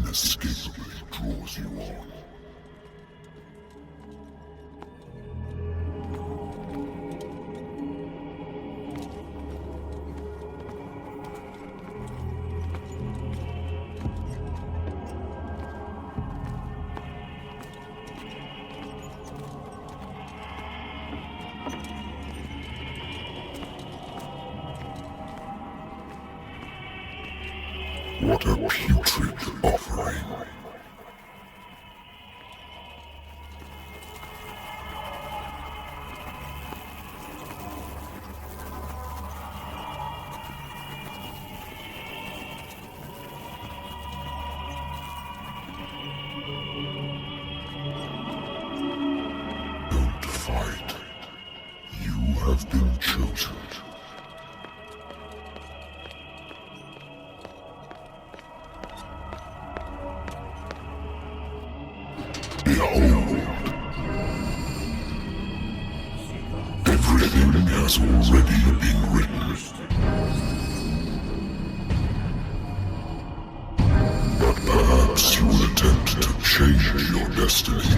inescapably draws you on. What a putrid offering. Don't fight. You have been chosen. Behold! Everything has already been written. But perhaps you will attempt to change your destiny.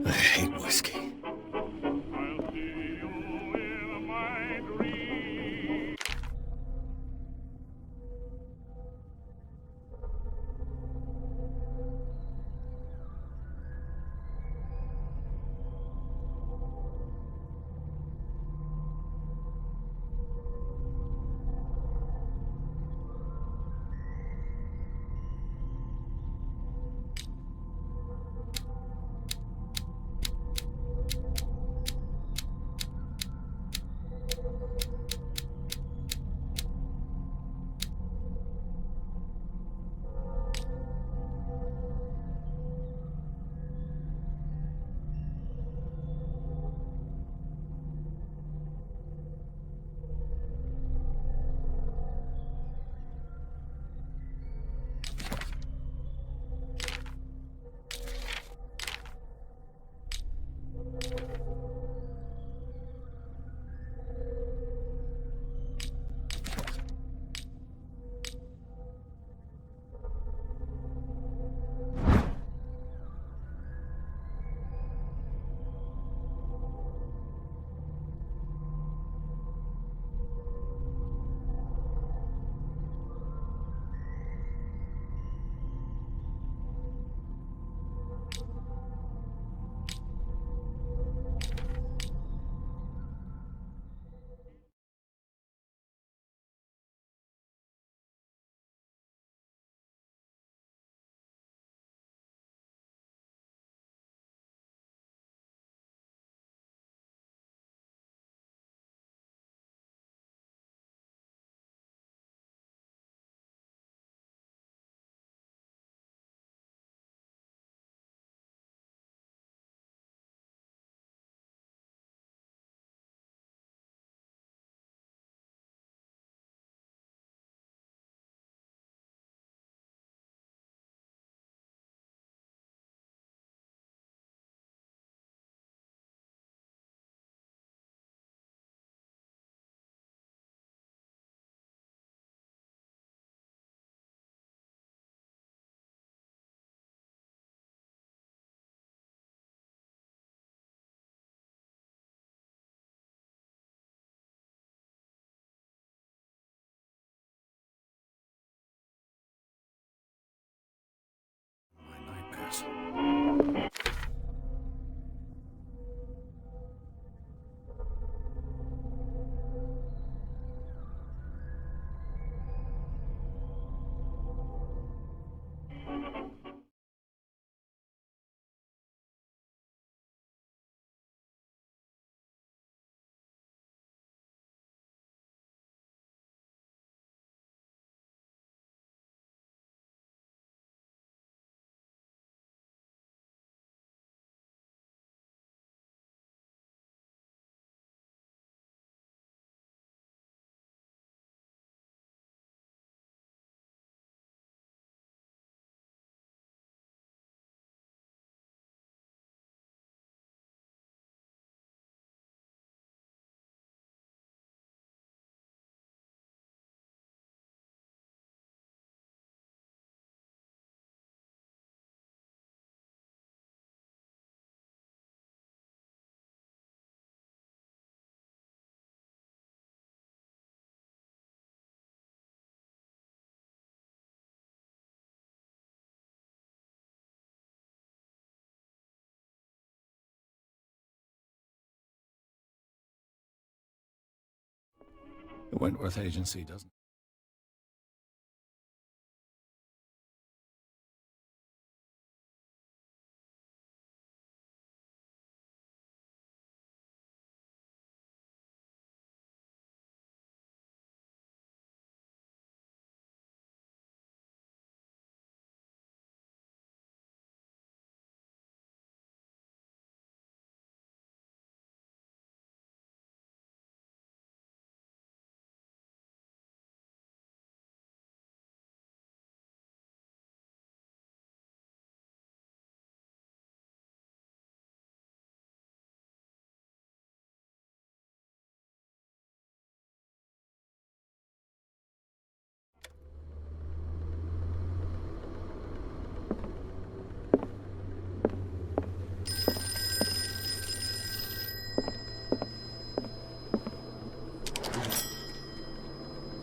I hate whiskey. My nightmares. The Wentworth Agency doesn't.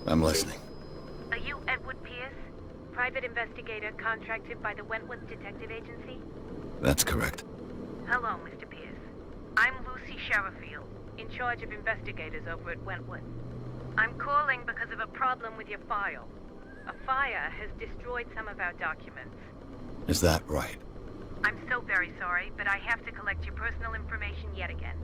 I'm listening. Are you Edward Pierce, private investigator contracted by the Wentworth Detective Agency? That's correct. Hello, Mr. Pierce. I'm Lucy Sherifield, in charge of investigators over at Wentworth. I'm calling because of a problem with your file. A fire has destroyed some of our documents. Is that right? I'm so very sorry, but I have to collect your personal information yet again.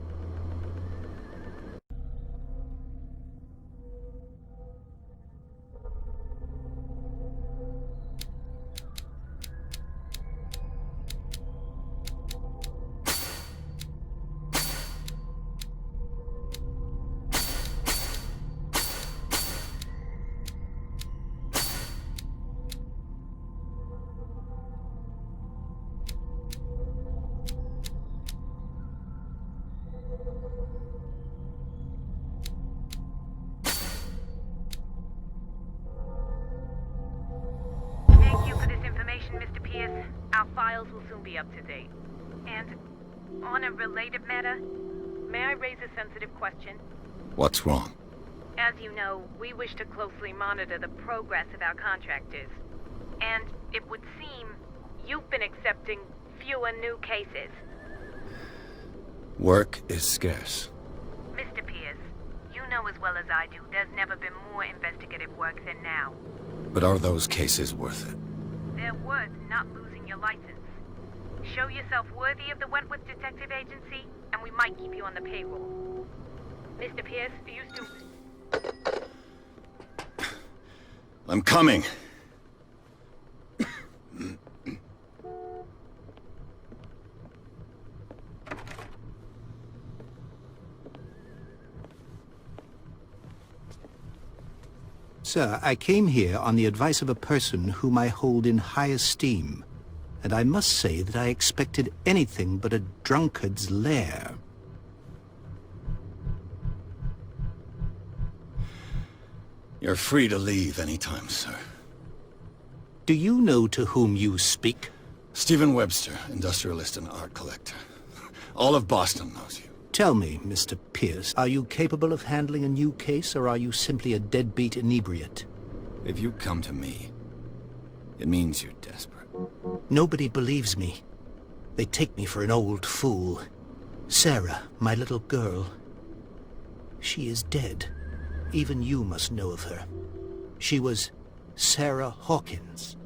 Thank you for this information, Mr. Pierce. Our files will soon be up to date. And on a related matter, may I raise a sensitive question? What's wrong? As you know, we wish to closely monitor the progress of our contractors. And it would seem you've been accepting fewer new cases. Work is scarce. Mr. Pierce, you know as well as I do, there's never been more investigative work than now. But are those cases worth it? They're worth not losing your license. Show yourself worthy of the Wentworth Detective Agency, and we might keep you on the payroll. Mr. Pierce, are you still... I'm coming. Sir, I came here on the advice of a person whom I hold in high esteem, and I must say that I expected anything but a drunkard's lair. You're free to leave anytime, sir. Do you know to whom you speak? Stephen Webster, industrialist and art collector. All of Boston knows you. Tell me, Mr. Pierce, are you capable of handling a new case, or are you simply a deadbeat inebriate? If you come to me, it means you're desperate. Nobody believes me. They take me for an old fool. Sarah, my little girl, she is dead. Even you must know of her. She was Sarah Hawkins.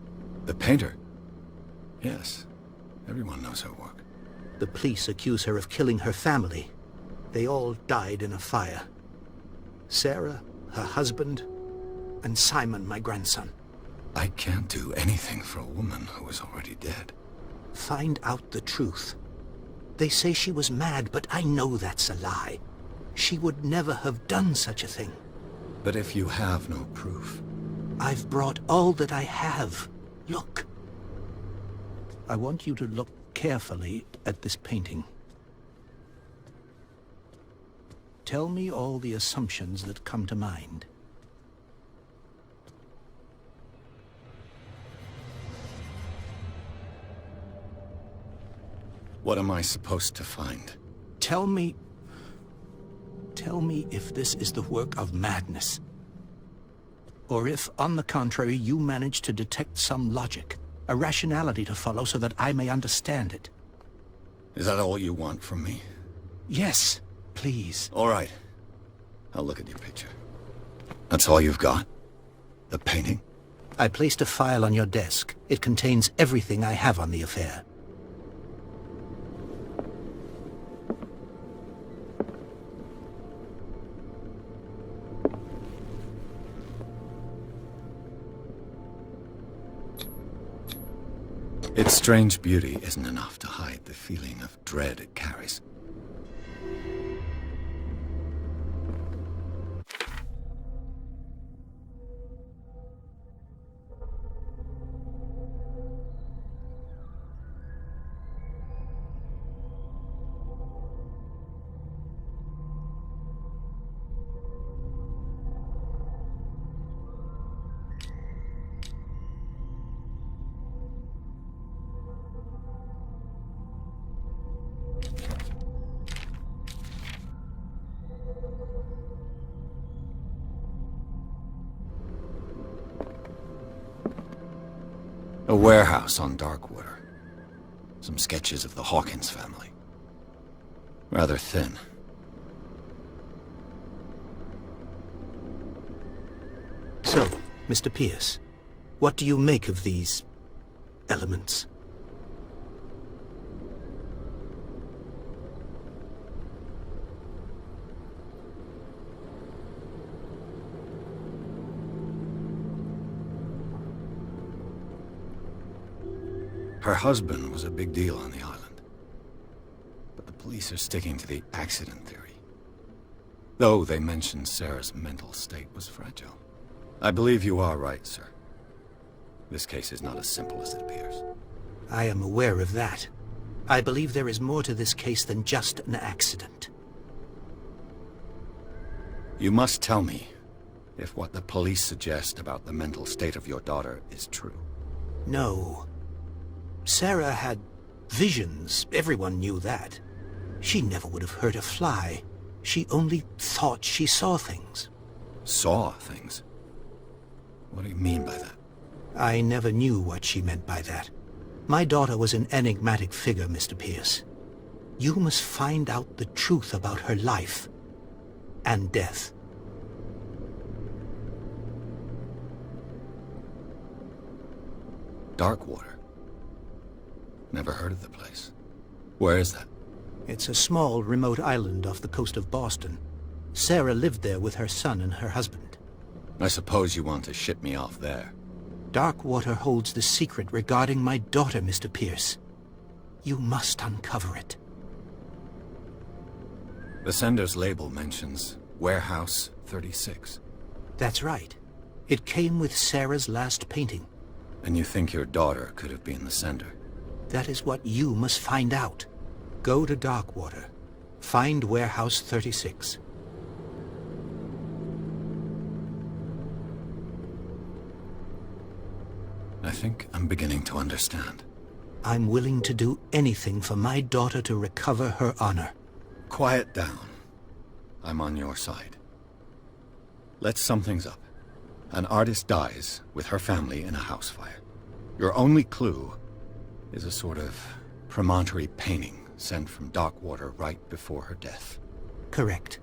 The painter? Yes. Everyone knows her work. The police accuse her of killing her family. They all died in a fire. Sarah, her husband, and Simon, my grandson. I can't do anything for a woman who is already dead. Find out the truth. They say she was mad, but I know that's a lie. She would never have done such a thing. But if you have no proof... I've brought all that I have. Look. I want you to look carefully at this painting. Tell me all the assumptions that come to mind. What am I supposed to find? Tell me if this is the work of madness. Or if, on the contrary, you manage to detect some logic, a rationality to follow so that I may understand it. Is that all you want from me? Yes, please. All right. I'll look at your picture. That's all you've got? The painting? I placed a file on your desk. It contains everything I have on the affair. Its strange beauty isn't enough to hide the feeling of dread it carries. A warehouse on Darkwater. Some sketches of the Hawkins family. Rather thin. So, Mr. Pierce, what do you make of these elements? Her husband was a big deal on the island. But the police are sticking to the accident theory. Though they mentioned Sarah's mental state was fragile. I believe you are right, sir. This case is not as simple as it appears. I am aware of that. I believe there is more to this case than just an accident. You must tell me if what the police suggest about the mental state of your daughter is true. No. Sarah had visions. Everyone knew that. She never would have hurt a fly. She only thought she saw things. Saw things? What do you mean by that? I never knew what she meant by that. My daughter was an enigmatic figure, Mr. Pierce. You must find out the truth about her life and death. Darkwater? Never heard of the place. Where is that? It's a small, remote island off the coast of Boston. Sarah lived there with her son and her husband. I suppose you want to ship me off there. Darkwater holds the secret regarding my daughter, Mr. Pierce. You must uncover it. The sender's label mentions Warehouse 36. That's right. It came with Sarah's last painting. And you think your daughter could have been the sender? That is what you must find out. Go to Darkwater. Find Warehouse 36. I think I'm beginning to understand. I'm willing to do anything for my daughter to recover her honor. Quiet down. I'm on your side. Let's sum things up. An artist dies with her family in a house fire. Your only clue is a sort of promontory painting sent from Darkwater right before her death. Correct.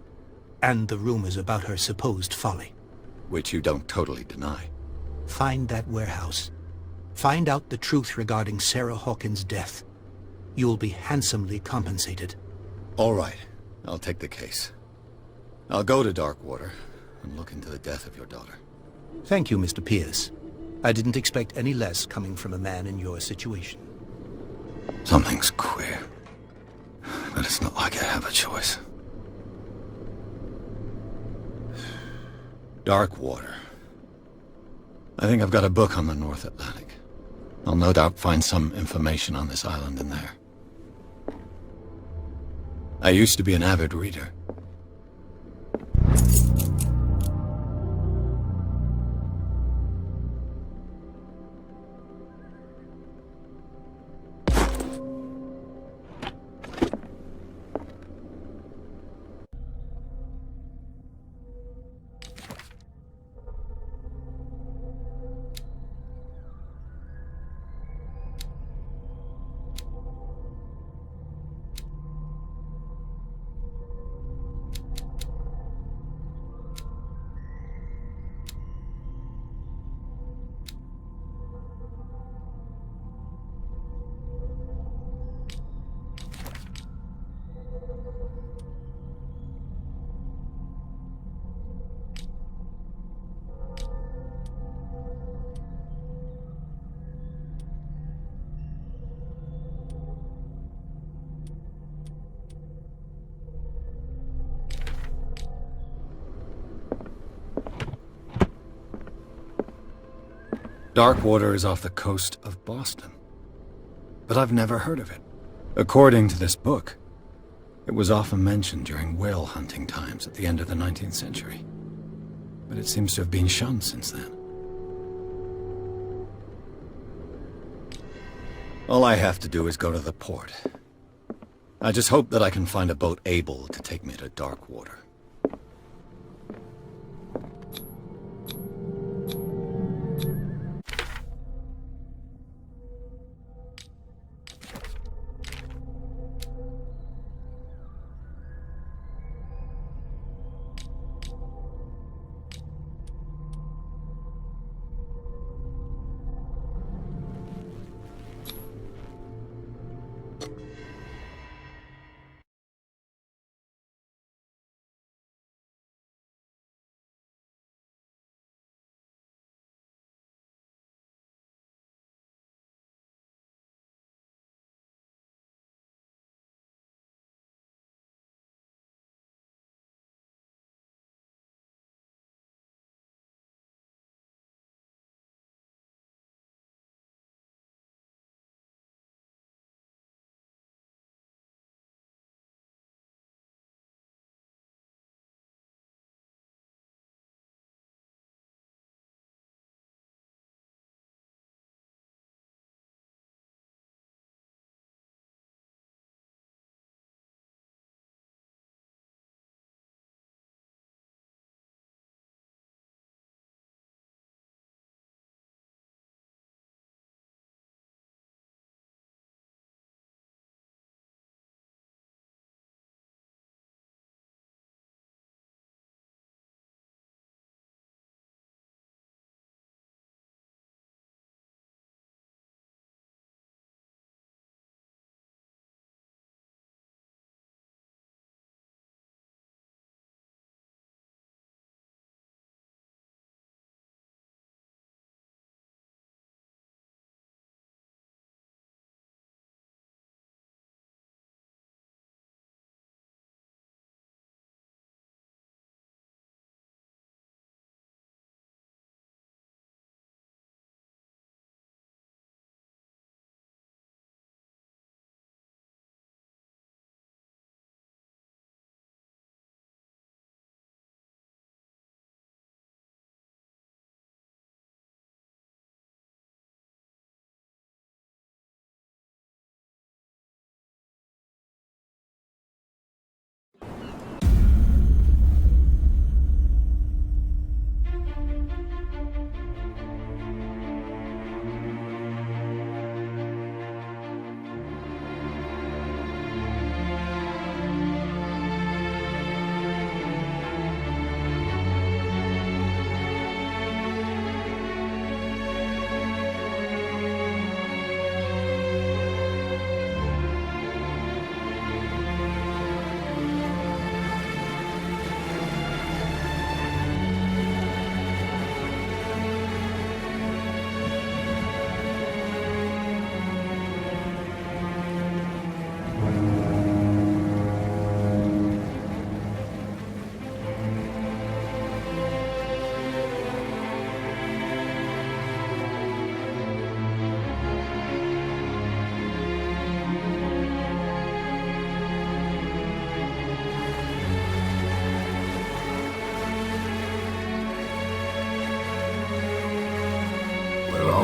And the rumors about her supposed folly. Which you don't totally deny. Find that warehouse. Find out the truth regarding Sarah Hawkins' death. You'll be handsomely compensated. All right. I'll take the case. I'll go to Darkwater and look into the death of your daughter. Thank you, Mr. Pierce. I didn't expect any less coming from a man in your situation. Something's queer. But it's not like I have a choice. Darkwater. I think I've got a book on the North Atlantic. I'll no doubt find some information on this island in there. I used to be an avid reader. Darkwater is off the coast of Boston. But I've never heard of it. According to this book, it was often mentioned during whale hunting times at the end of the 19th century. But it seems to have been shunned since then. All I have to do is go to the port. I just hope that I can find a boat able to take me to Darkwater.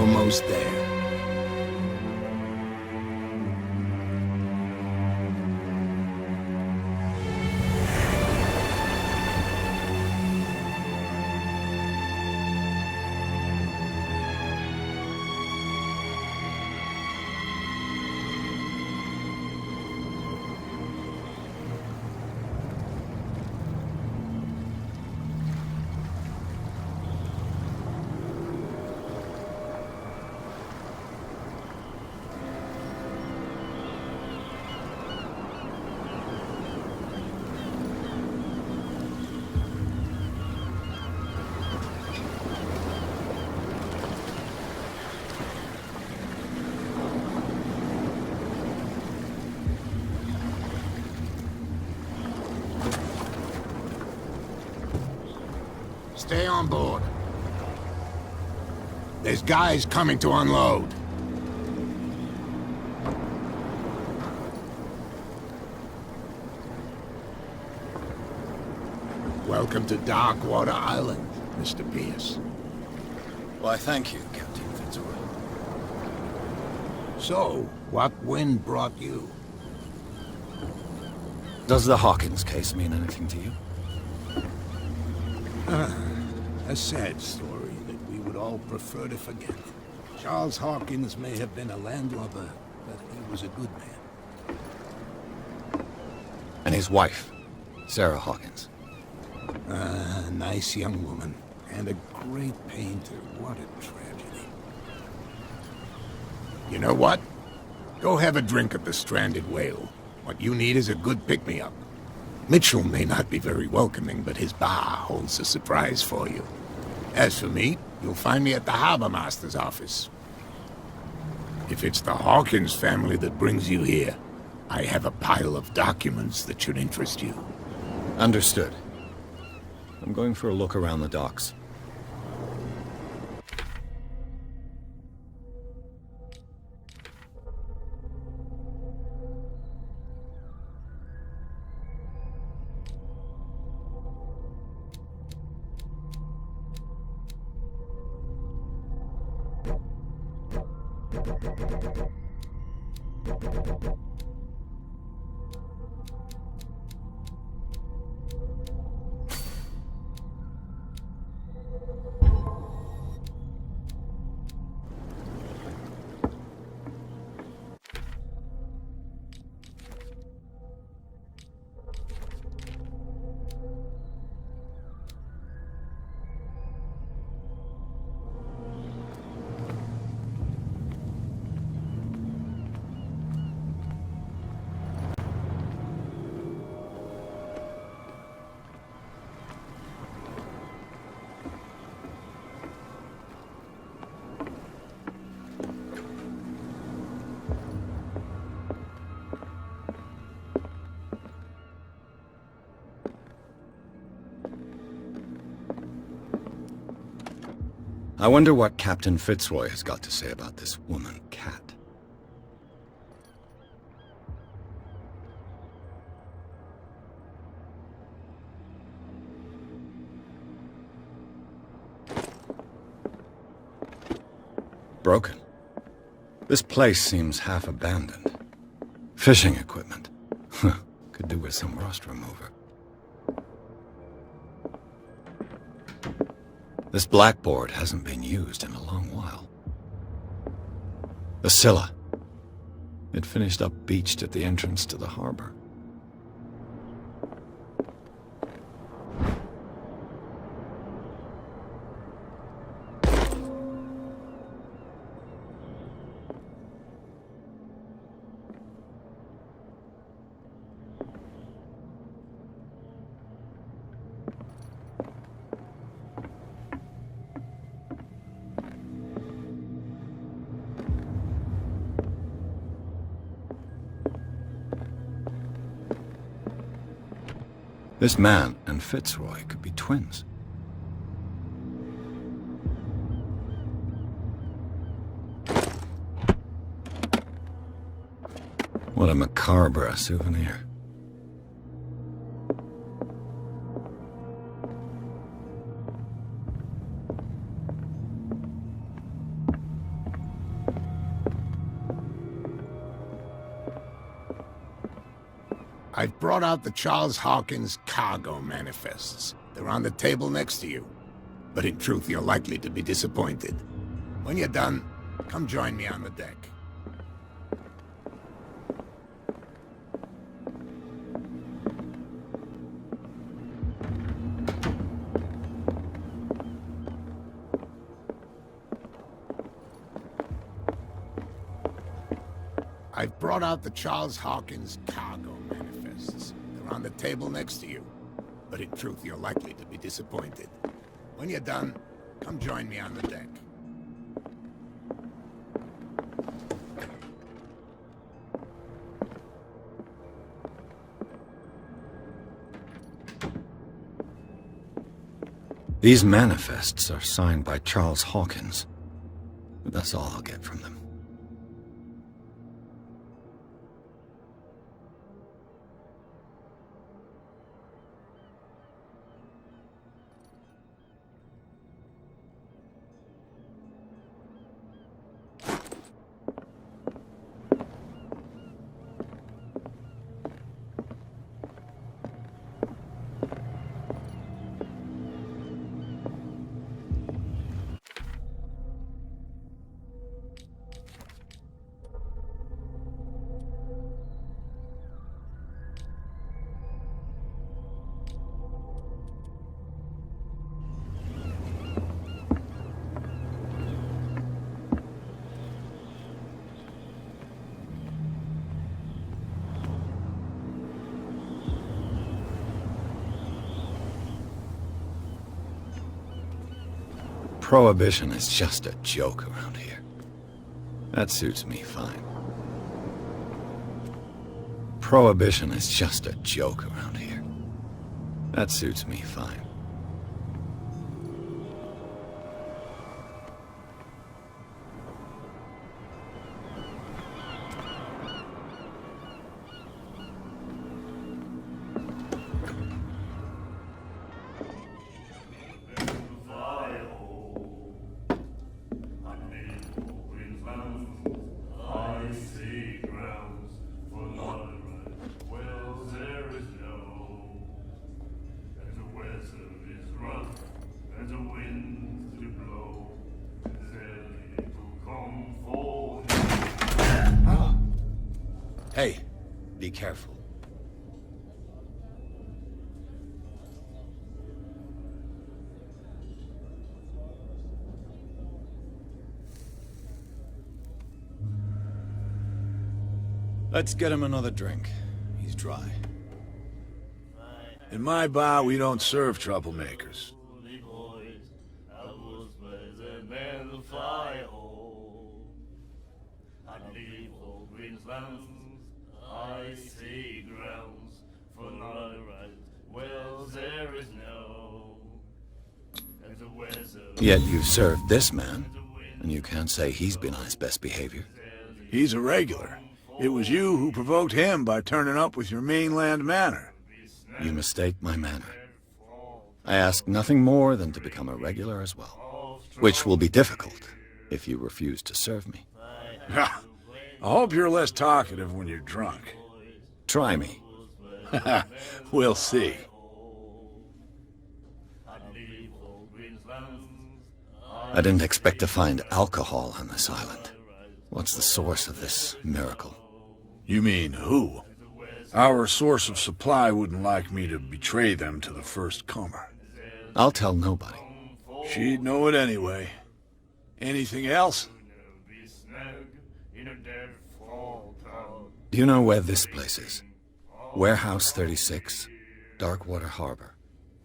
Almost there. Stay on board. There's guys coming to unload. Welcome to Darkwater Island, Mr. Pierce. Why, thank you, Captain Fitzroy. So, what wind brought you? Does the Hawkins case mean anything to you? A sad story that we would all prefer to forget. Charles Hawkins may have been a landlubber, but he was a good man. And his wife, Sarah Hawkins. A nice young woman, and a great painter. What a tragedy. You know what? Go have a drink at the Stranded Whale. What you need is a good pick-me-up. Mitchell may not be very welcoming, but his bar holds a surprise for you. As for me, you'll find me at the Harbor Master's office. If it's the Hawkins family that brings you here, I have a pile of documents that should interest you. Understood. I'm going for a look around the docks. I wonder what Captain Fitzroy has got to say about this woman, Cat. Broken. This place seems half abandoned. Fishing equipment. Could do with some rust remover. This blackboard hasn't been used in a long while. The Scylla. It finished up beached at the entrance to the harbor. This man and Fitzroy could be twins. What a macabre souvenir. I've brought out the Charles Hawkins cargo manifests. They're on the table next to you. But in truth, you're likely to be disappointed. When you're done, come join me on the deck. I've brought out the Charles Hawkins cargo manifests. They're on the table next to you. But in truth, you're likely to be disappointed. When you're done, come join me on the deck. These manifests are signed by Charles Hawkins. but that's all I'll get from them. Prohibition is just a joke around here. That suits me fine. Prohibition is just a joke around here. That suits me fine. Hey, be careful. Let's get him another drink. He's dry. In my bar, we don't serve troublemakers. I see grounds for not right. Well, there is no. Yet you served this man, and you can't say he's been on his best behavior. He's a regular. It was you who provoked him by turning up with your mainland manner. You mistake my manner. I ask nothing more than to become a regular as well, which will be difficult if you refuse to serve me. I hope you're less talkative when you're drunk. Try me. We'll see. I didn't expect to find alcohol on this island. What's the source of this miracle? You mean who? Our source of supply wouldn't like me to betray them to the first comer. I'll tell nobody. She'd know it anyway. Anything else? Do you know where this place is? Warehouse 36, Darkwater Harbor.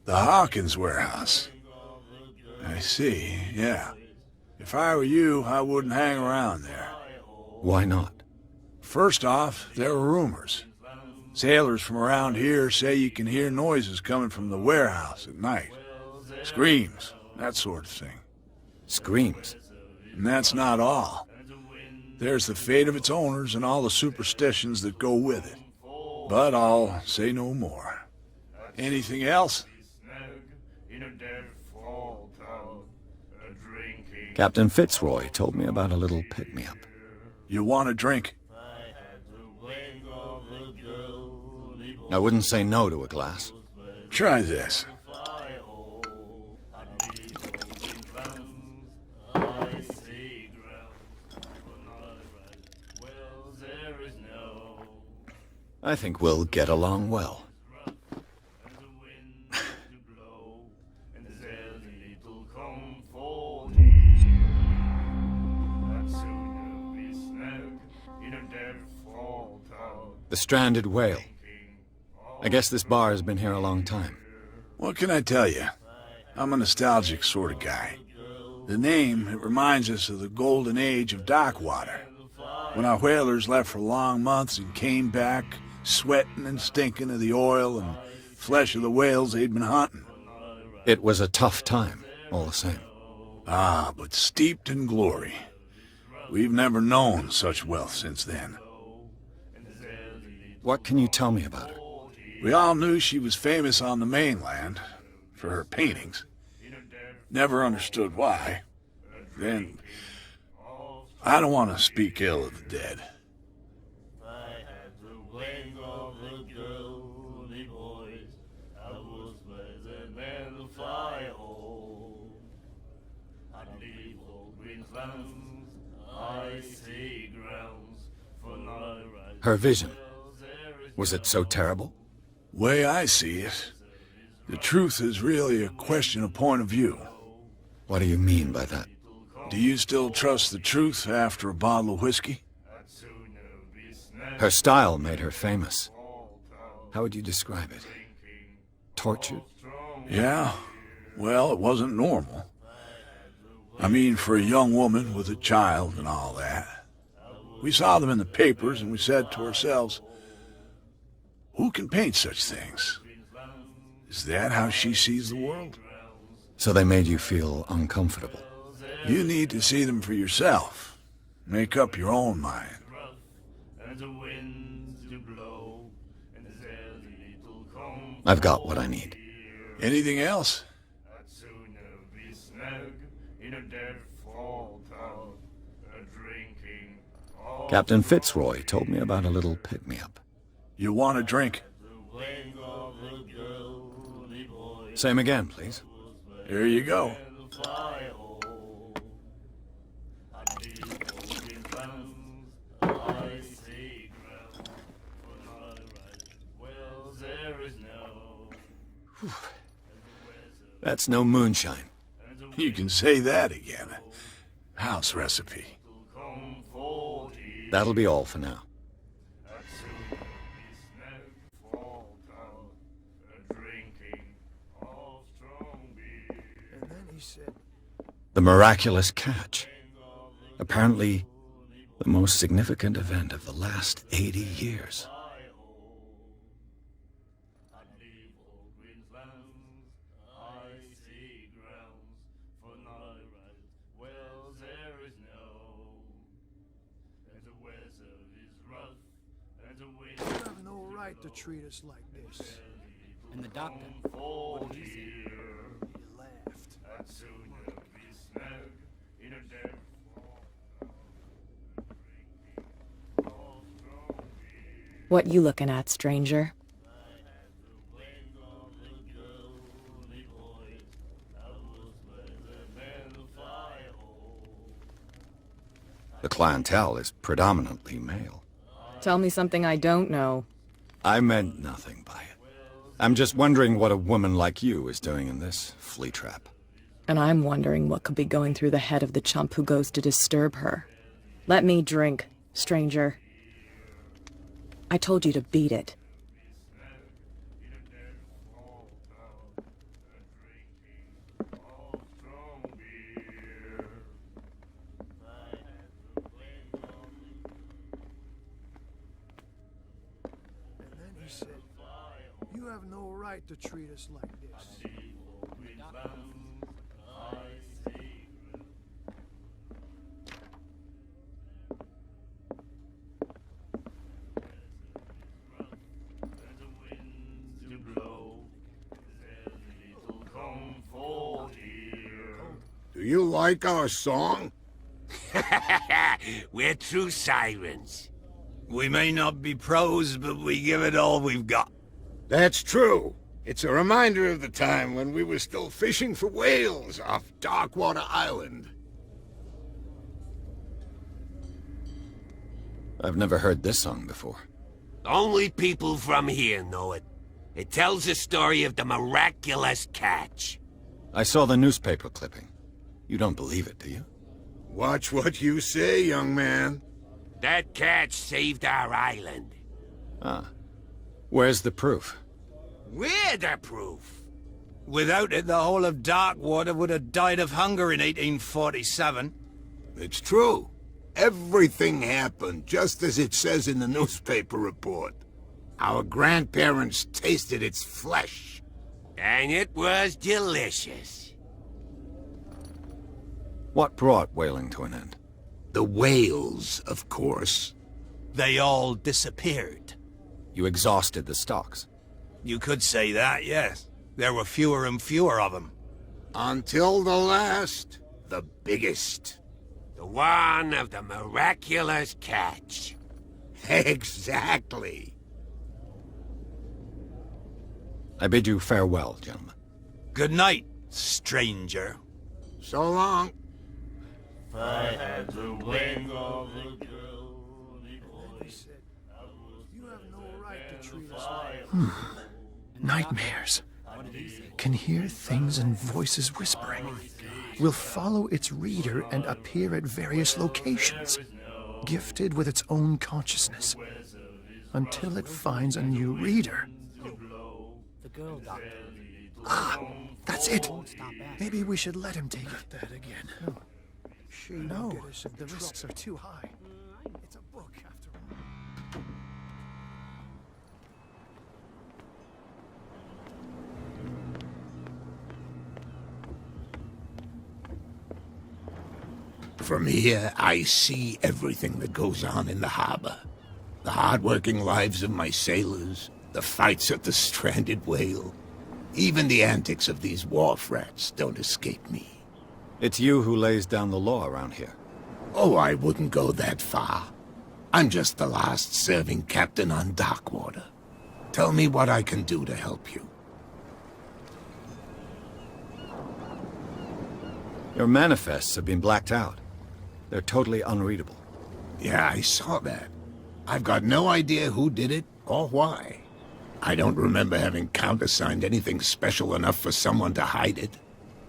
The Hawkins warehouse. I see, yeah. If I were you, I wouldn't hang around there. Why not? First off, there are rumors. Sailors from around here say you can hear noises coming from the warehouse at night. Screams, that sort of thing. Screams? And that's not all. There's the fate of its owners and all the superstitions that go with it. But I'll say no more. Anything else? Captain Fitzroy told me about a little pick-me-up. You want a drink? I wouldn't say no to a glass. Try this. I think we'll get along well. The Stranded Whale. I guess this bar has been here a long time. What can I tell you? I'm a nostalgic sort of guy. The name, it reminds us of the golden age of dockwater, when our whalers left for long months and came back sweating and stinking of the oil and flesh of the whales they'd been hunting. It was a tough time, all the same. Ah, but steeped in glory. We've never known such wealth since then. What can you tell me about her? We all knew she was famous on the mainland for her paintings. Never understood why. Then, I don't want to speak ill of the dead. Her vision, was it so terrible? Way I see it, the truth is really a question of point of view. What do you mean by that? Do you still trust the truth after a bottle of whiskey? Her style made her famous. How would you describe it? Tortured? Yeah, well, it wasn't normal. I mean, for a young woman with a child and all that. We saw them in the papers and we said to ourselves, who can paint such things? Is that how she sees the world? So they made you feel uncomfortable? You need to see them for yourself. Make up your own mind. I've got what I need. Anything else? Captain Fitzroy told me about a little pick-me-up. You want a drink? Same again, please. Here you go. That's no moonshine. You can say that again. House recipe. That'll be all for now. The miraculous catch. Apparently, the most significant event of the last 80 years. You have no right to treat us like this. And the doctor, what did he say? He laughed. What you looking at, stranger? The clientele is predominantly male. Tell me something I don't know. I meant nothing by it. I'm just wondering what a woman like you is doing in this flea trap. And I'm wondering what could be going through the head of the chump who goes to disturb her. Let me drink, stranger. I told you to beat it. And then he said, you have no right to treat us like this. Do you like our song? We're true sirens. We may not be pros, but we give it all we've got. That's true. It's a reminder of the time when we were still fishing for whales off Darkwater Island. I've never heard this song before. Only people from here know it. It tells the story of the miraculous catch. I saw the newspaper clipping. You don't believe it, do you? Watch what you say, young man. That catch saved our island. Ah. Where's the proof? We're the proof. Without it, the whole of Darkwater would have died of hunger in 1847. It's true. Everything happened just as it says in the newspaper report. Our grandparents tasted its flesh. And it was delicious. What brought whaling to an end? The whales, of course. They all disappeared. You exhausted the stocks. You could say that, yes. There were fewer and fewer of them. Until the last, the biggest. The one of the miraculous catch. Exactly. I bid you farewell, gentlemen. Good night, stranger. So long. If I had the wing of a girl, He said, you have no right to treat us like Nightmares. Can hear things and voices whispering. Will follow its reader and appear at various locations, gifted with its own consciousness, until it finds a new reader. The girl doctor. Ah, that's it. Won't stop asking. Maybe we should let him take it. that again. She No, get us in the trouble. risks are too high. It's a book, after all. From here, I see everything that goes on in the harbor. The hard-working lives of my sailors, the fights at the stranded whale. Even the antics of these wharf rats don't escape me. It's you who lays down the law around here. Oh, I wouldn't go that far. I'm just the last serving captain on Darkwater. Tell me what I can do to help you. Your manifests have been blacked out. They're totally unreadable. Yeah, I saw that. I've got no idea who did it or why. I don't remember having countersigned anything special enough for someone to hide it.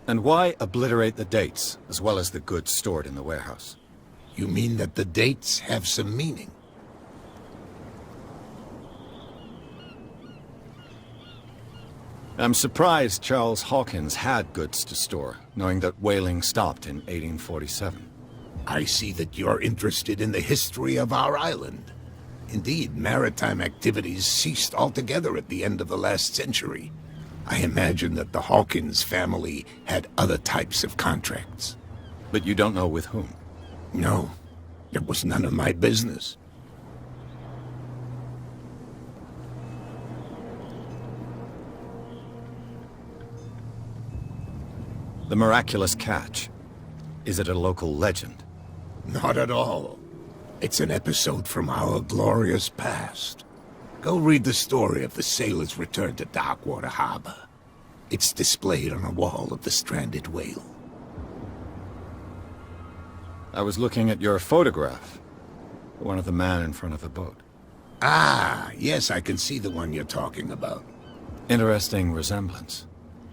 And why obliterate the dates, as well as the goods stored in the warehouse? You mean that the dates have some meaning? I'm surprised Charles Hawkins had goods to store, knowing that whaling stopped in 1847. I see that you're interested in the history of our island. Indeed, maritime activities ceased altogether at the end of the last century. I imagine that the Hawkins family had other types of contracts. But you don't know with whom? No, it was none of my business. The miraculous catch. Is it a local legend? Not at all. It's an episode from our glorious past. Go read the story of the sailor's return to Darkwater Harbor. It's displayed on a wall of the stranded whale. I was looking at your photograph. The one of the man in front of the boat. Ah, yes, I can see the one you're talking about. Interesting resemblance.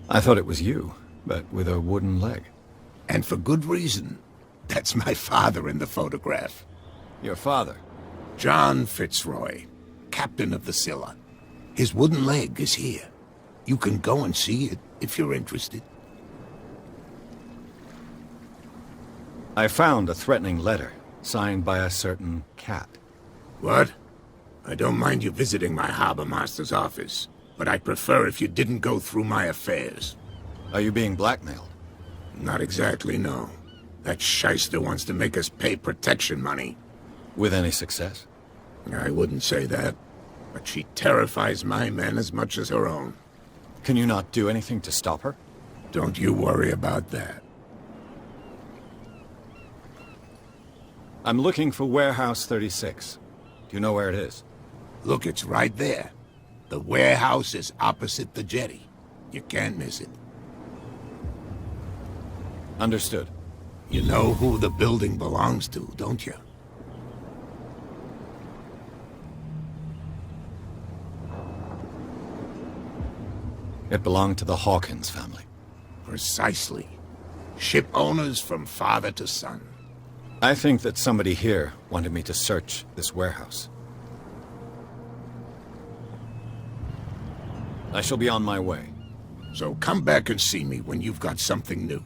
I thought it was you, but with a wooden leg. And for good reason. That's my father in the photograph. Your father? John Fitzroy, captain of the Scylla. His wooden leg is here. You can go and see it if you're interested. I found a threatening letter, signed by a certain cat. What? I don't mind you visiting my harbor master's office, but I'd prefer if you didn't go through my affairs. Are you being blackmailed? Not exactly, no. That shyster wants to make us pay protection money. With any success? I wouldn't say that, but she terrifies my men as much as her own. Can you not do anything to stop her? Don't you worry about that. I'm looking for Warehouse 36. Do you know where it is? Look, it's right there. The warehouse is opposite the jetty. You can't miss it. Understood. You know who the building belongs to, don't you? It belonged to the Hawkins family. Precisely. Ship owners from father to son. I think that somebody here wanted me to search this warehouse. I shall be on my way. So come back and see me when you've got something new.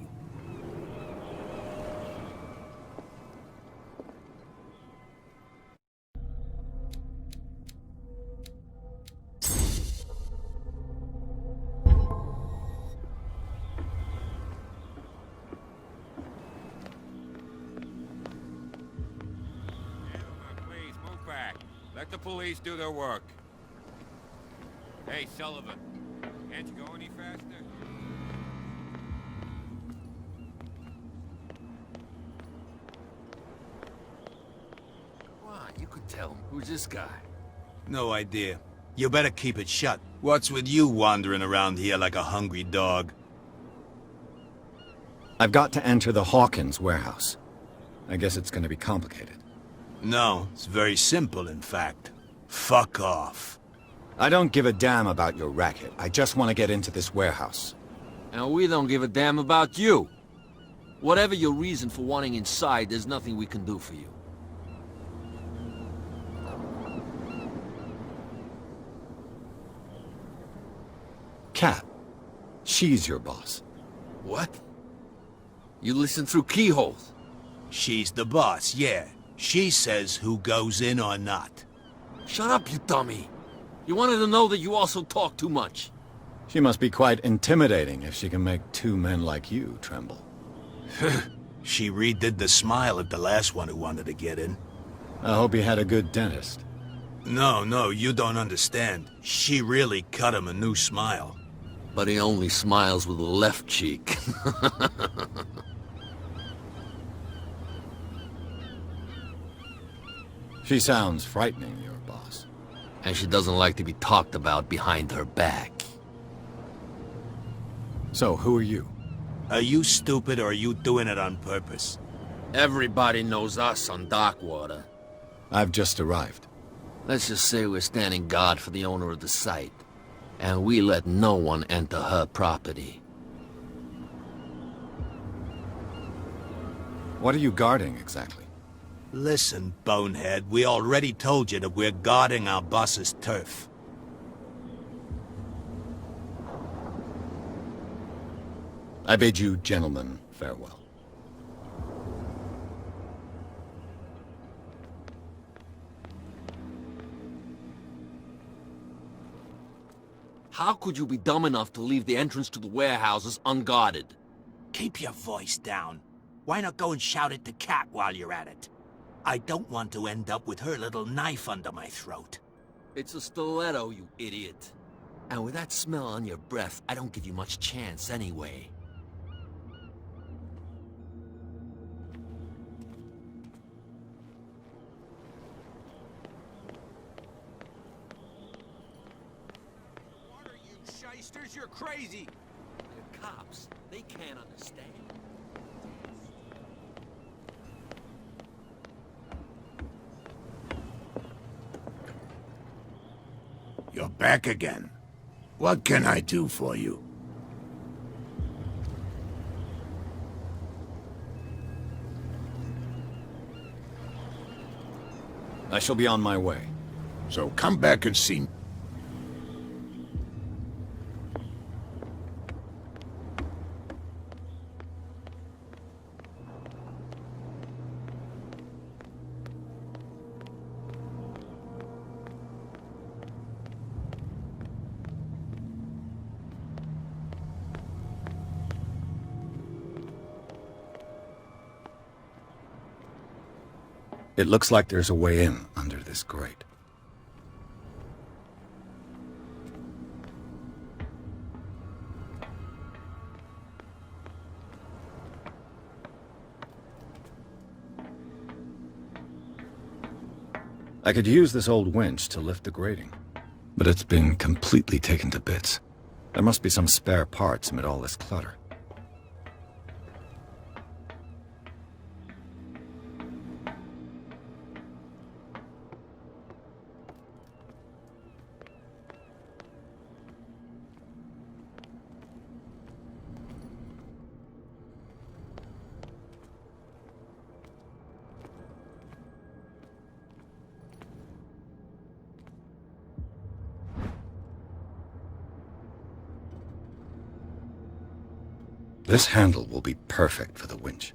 Let the police do their work. Hey, Sullivan. Can't you go any faster? Come on, you could tell him. Who's this guy? No idea. You better keep it shut. What's with you wandering around here like a hungry dog? I've got to enter the Hawkins warehouse. I guess it's gonna be complicated. No, it's very simple, in fact. Fuck off. I don't give a damn about your racket. I just want to get into this warehouse. And we don't give a damn about you. Whatever your reason for wanting inside, there's nothing we can do for you. Kat. She's your boss. What? You listen through keyholes? She's the boss, yeah. She says who goes in or not. Shut up, you dummy. You wanted to know that you also talk too much. She must be quite intimidating if she can make two men like you tremble. She redid the smile at the last one who wanted to get in. I hope he had a good dentist. No, you don't understand. She really cut him a new smile. But he only smiles with the left cheek. She sounds frightening, your boss. And she doesn't like to be talked about behind her back. So, who are you? Are you stupid or are you doing it on purpose? Everybody knows us on Darkwater. I've just arrived. Let's just say we're standing guard for the owner of the site. And we let no one enter her property. What are you guarding, exactly? Listen, bonehead, we already told you that we're guarding our boss's turf. I bid you gentlemen farewell. How could you be dumb enough to leave the entrance to the warehouses unguarded? Keep your voice down. Why not go and shout at the cat while you're at it? I don't want to end up with her little knife under my throat. It's a stiletto, you idiot. And with that smell on your breath, I don't give you much chance anyway. What are you shysters? You're crazy! They're cops. They can't understand. You're back again. What can I do for you? I shall be on my way. So come back and see me. It looks like there's a way in under this grate. I could use this old winch to lift the grating, but it's been completely taken to bits. There must be some spare parts amid all this clutter. This handle will be perfect for the winch.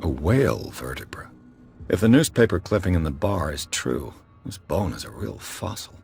A whale vertebra. If the newspaper clipping in the bar is true, this bone is a real fossil.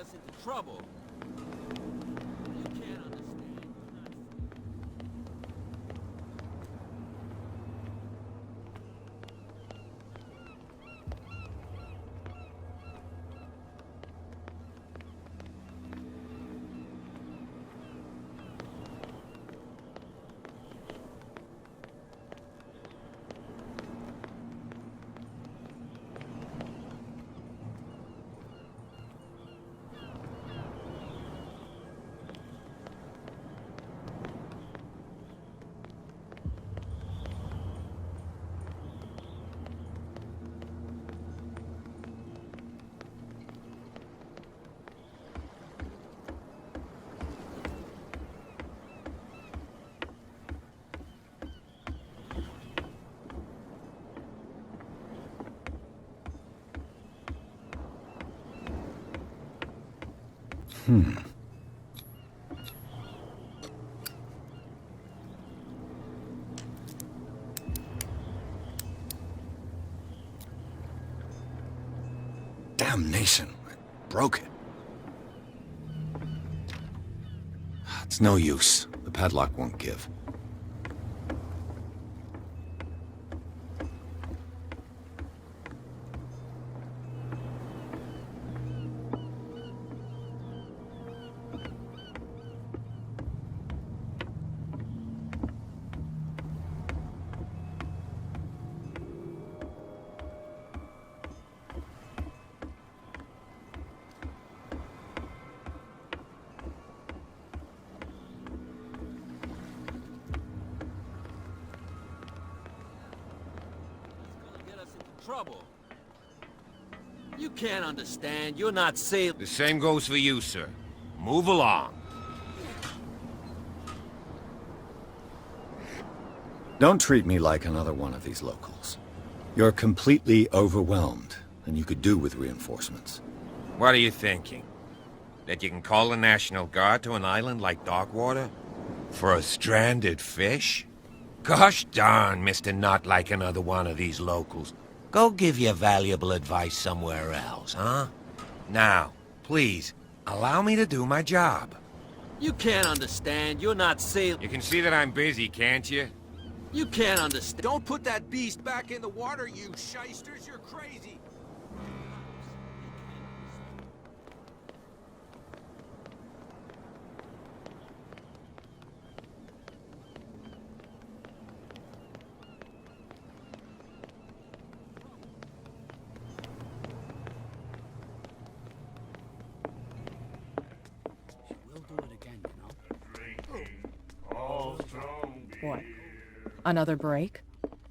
Into trouble. You can't understand. Damnation. I broke it. It's no use. The padlock won't give. Trouble. You can't understand. You're not safe. The same goes for you, sir. Move along. Don't treat me like another one of these locals. You're completely overwhelmed, and you could do with reinforcements. What are you thinking? That you can call the National Guard to an island like Darkwater? For a stranded fish? Gosh darn, Mr. Not like another one of these locals. Go give your valuable advice somewhere else, huh? Now, please, allow me to do my job. You can't understand. You're not safe. You can see that I'm busy, can't you? You can't understand. Don't put that beast back in the water, you shysters. You're crazy. What? Another break?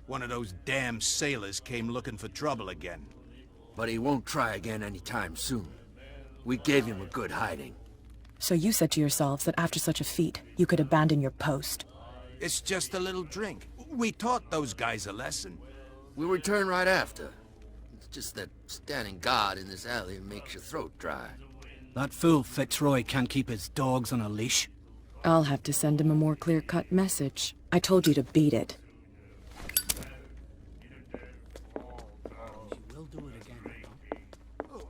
One of those damn sailors came looking for trouble again. But he won't try again anytime soon. We gave him a good hiding. So you said to yourselves that after such a feat, you could abandon your post. It's just a little drink. We taught those guys a lesson. We'll return right after. It's just that standing guard in this alley makes your throat dry. That fool Fitzroy can't keep his dogs on a leash. I'll have to send him a more clear-cut message. I told you to beat it. She will do it again, you know.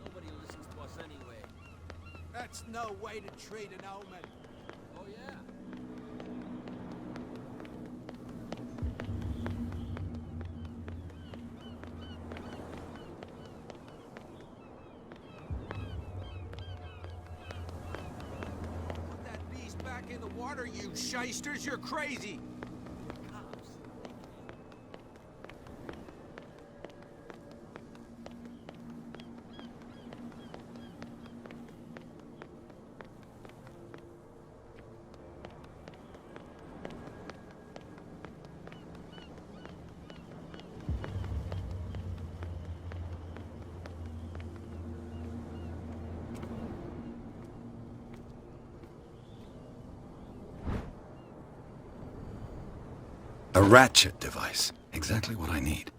Nobody listens to us anyway. That's no way to treat an omen. Oh, yeah? Put that beast back in the water, you shysters. You're crazy. A ratchet device. Exactly what I need.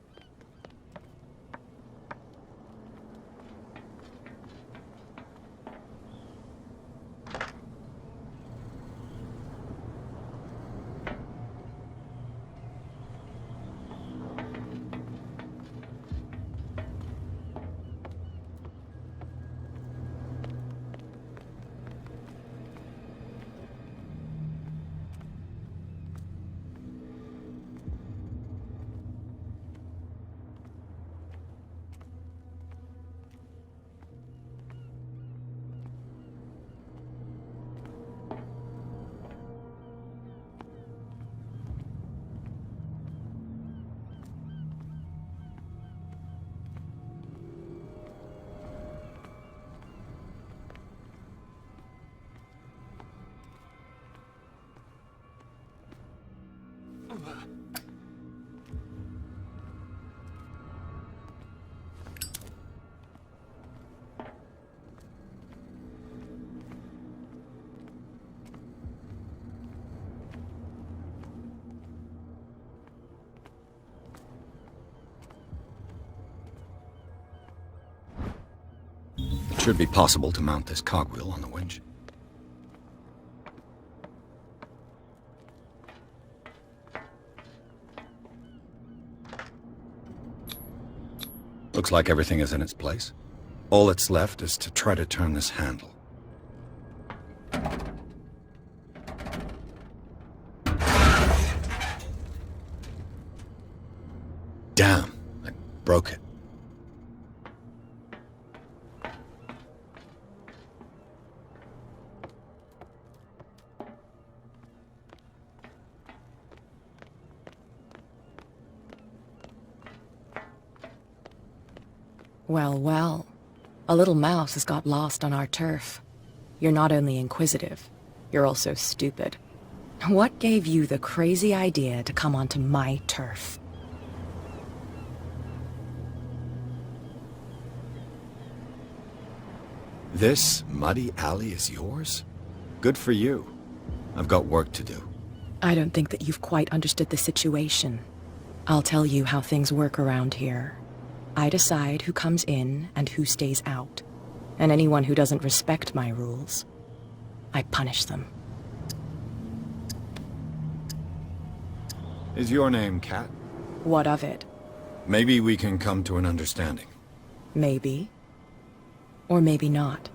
It should be possible to mount this cogwheel on the winch. Looks like everything is in its place. All that's left is to try to turn this handle. Damn, I broke it. Well, well. A little mouse has got lost on our turf. You're not only inquisitive, you're also stupid. What gave you the crazy idea to come onto my turf? This muddy alley is yours? Good for you. I've got work to do. I don't think that you've quite understood the situation. I'll tell you how things work around here. I decide who comes in and who stays out. And anyone who doesn't respect my rules, I punish them. Is your name Cat? What of it? Maybe we can come to an understanding. Maybe. Or maybe not.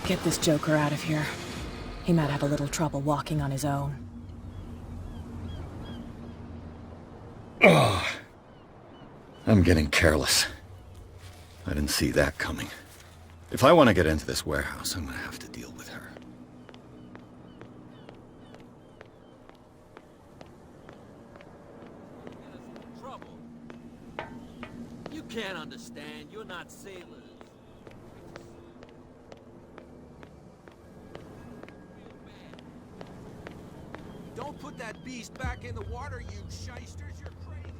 Get this joker out of here. He might have a little trouble walking on his own. Oh, I'm getting careless. I didn't see that coming. If I want to get into this warehouse, I'm going to have to deal with her. can't understand. You're not sailors. Don't put that beast back in the water, you shysters. You're crazy.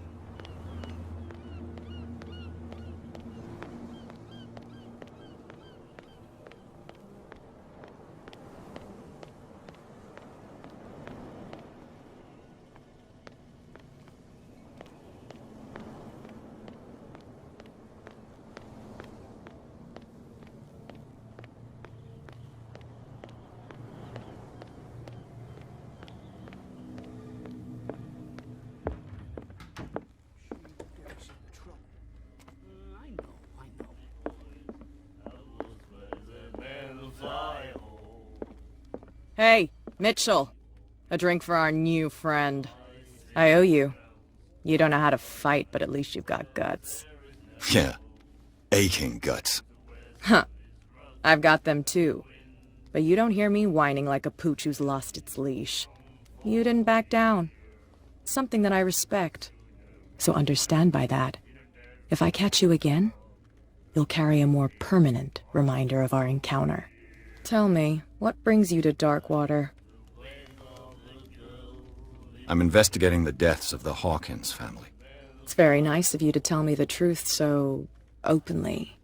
Hey, Mitchell. A drink for our new friend. I owe you. You don't know how to fight, but at least you've got guts. Yeah. Aching guts. Huh. I've got them too. But you don't hear me whining like a pooch who's lost its leash. You didn't back down. It's something that I respect. So understand by that. If I catch you again, you'll carry a more permanent reminder of our encounter. Tell me, what brings you to Darkwater? I'm investigating the deaths of the Hawkins family. It's very nice of you to tell me the truth so openly.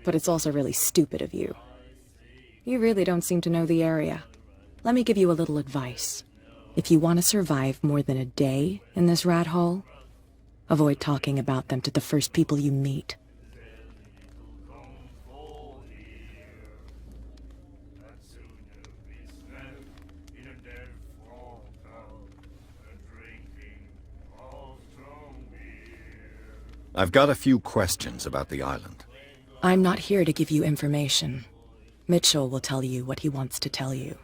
But it's also really stupid of you. You really don't seem to know the area. Let me give you a little advice. If you want to survive more than a day in this rat hole, avoid talking about them to the first people you meet. I've got a few questions about the island. I'm not here to give you information. Mitchell will tell you what he wants to tell you.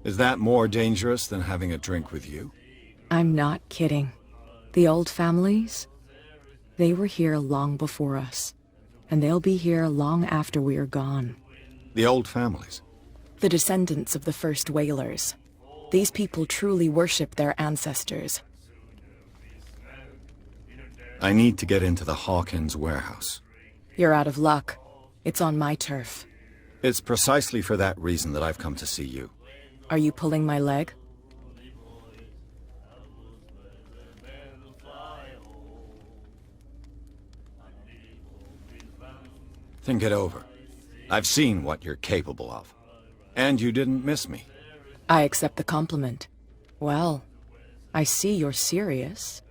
Is that more dangerous than having a drink with you? I'm not kidding. The old families, they were here long before us. And they'll be here long after we are gone. The old families? The descendants of the first whalers. These people truly worship their ancestors. I need to get into the Hawkins warehouse. You're out of luck. It's on my turf. It's precisely for that reason that I've come to see you. Are you pulling my leg? Think it over. I've seen what you're capable of. And you didn't miss me. I accept the compliment. Well, I see you're serious.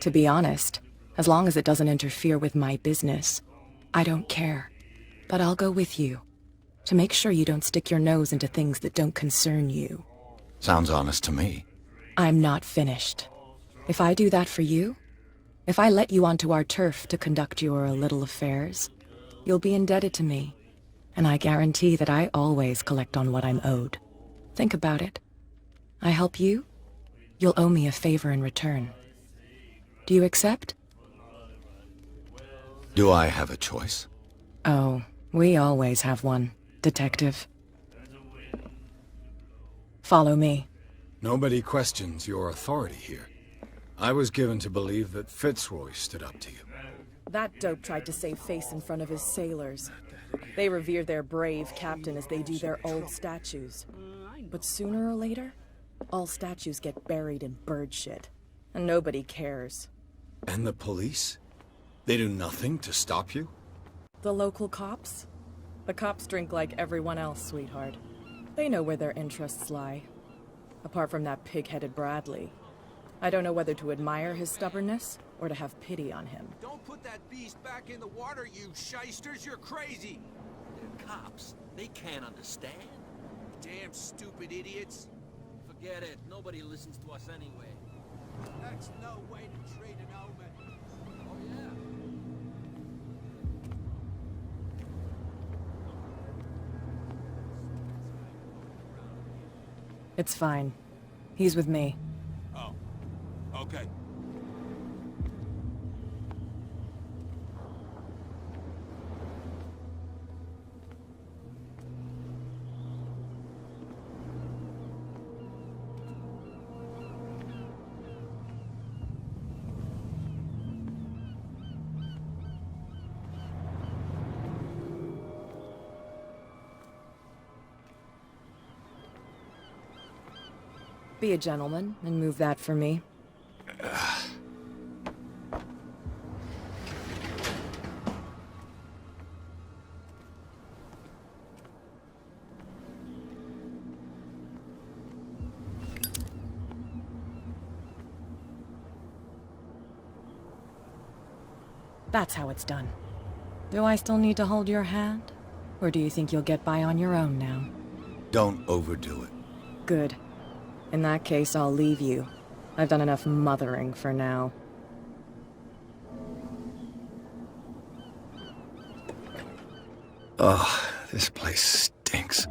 To be honest, as long as it doesn't interfere with my business, I don't care. But I'll go with you, to make sure you don't stick your nose into things that don't concern you. Sounds honest to me. I'm not finished. If I do that for you, if I let you onto our turf to conduct your little affairs, you'll be indebted to me, and I guarantee that I always collect on what I'm owed. Think about it. I help you, you'll owe me a favor in return. Do you accept? Do I have a choice? Oh, we always have one, Detective. Follow me. Nobody questions your authority here. I was given to believe that Fitzroy stood up to you. That dope tried to save face in front of his sailors. They revere their brave captain as they do their old statues. But sooner or later, all statues get buried in bird shit. And nobody cares. And the police? They do nothing to stop you? The local cops? The cops drink like everyone else, sweetheart. They know where their interests lie. Apart from that pig-headed Bradley. I don't know whether to admire his stubbornness or to have pity on him. Don't put that beast back in the water, you shysters. You're crazy. They're cops. They can't understand. Damn stupid idiots. Forget it. Nobody listens to us anyway. That's no way to treat an omen. Oh, yeah. It's fine. He's with me. Oh. Okay. Be a gentleman and move that for me. That's how it's done. Do I still need to hold your hand? Or do you think you'll get by on your own now? Don't overdo it. Good. In that case, I'll leave you. I've done enough mothering for now. Ugh, this place stinks.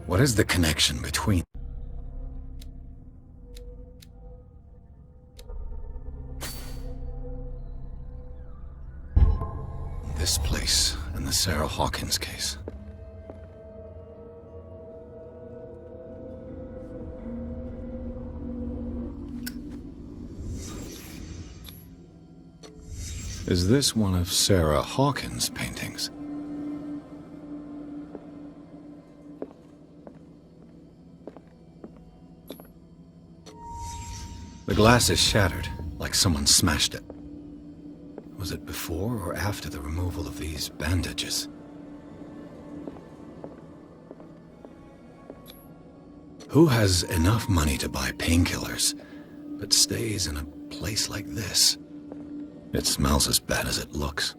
What is the connection between... this place and the Sarah Hawkins case? Is this one of Sarah Hawkins' paintings? The glass is shattered, like someone smashed it. Was it before or after the removal of these bandages? Who has enough money to buy painkillers, but stays in a place like this? It smells as bad as it looks.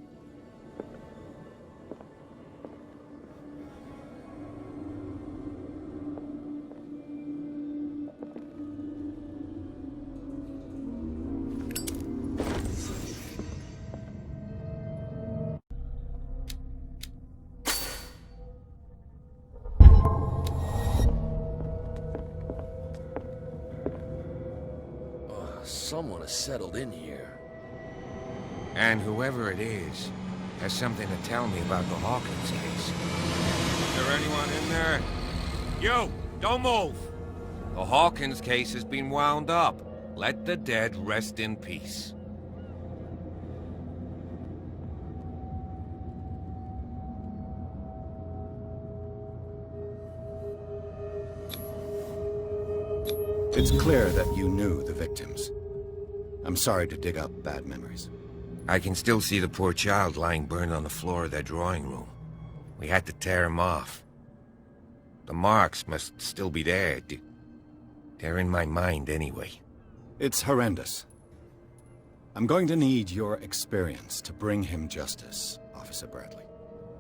Someone has settled in here. And whoever it is has something to tell me about the Hawkins case. Is there anyone in there? You! Don't move! The Hawkins case has been wound up. Let the dead rest in peace. It's clear that you knew the victims. I'm sorry to dig up bad memories. I can still see the poor child lying burned on the floor of their drawing room. We had to tear him off. The marks must still be there. They're in my mind anyway. It's horrendous. I'm going to need your experience to bring him justice, Officer Bradley.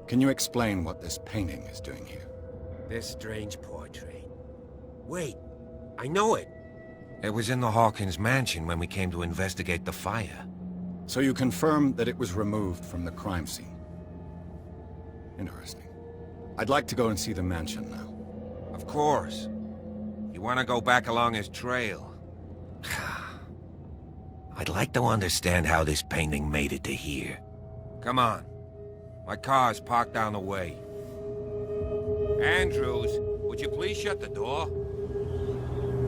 Can you explain what this painting is doing here? This strange portrait. Wait, I know it. It was in the Hawkins mansion when we came to investigate the fire. So you confirm that it was removed from the crime scene? Interesting. I'd like to go and see the mansion now. Of course. You want to go back along his trail? I'd like to understand how this painting made it to here. Come on. My car's parked down the way. Andrews, would you please shut the door?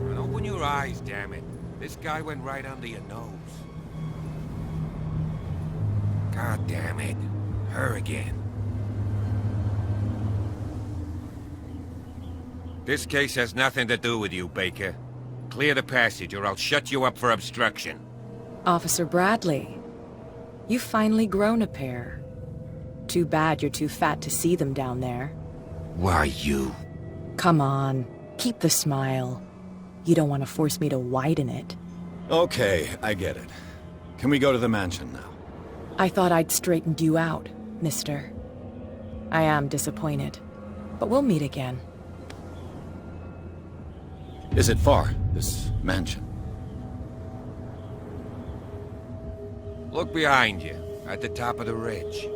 And open your eyes, damn it. This guy went right under your nose. God damn it. Her again. This case has nothing to do with you, Baker. Clear the passage or I'll shut you up for obstruction. Officer Bradley, you've finally grown a pair. Too bad you're too fat to see them down there. Why you? Come on, keep the smile. You don't want to force me to widen it. Okay, I get it. Can we go to the mansion now? I thought I'd straightened you out, mister. I am disappointed, but we'll meet again. Is it far, this mansion? Look behind you, at the top of the ridge.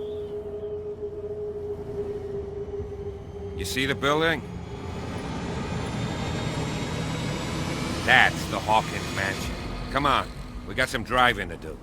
You see the building? That's the Hawkins mansion. Come on, we got some driving to do.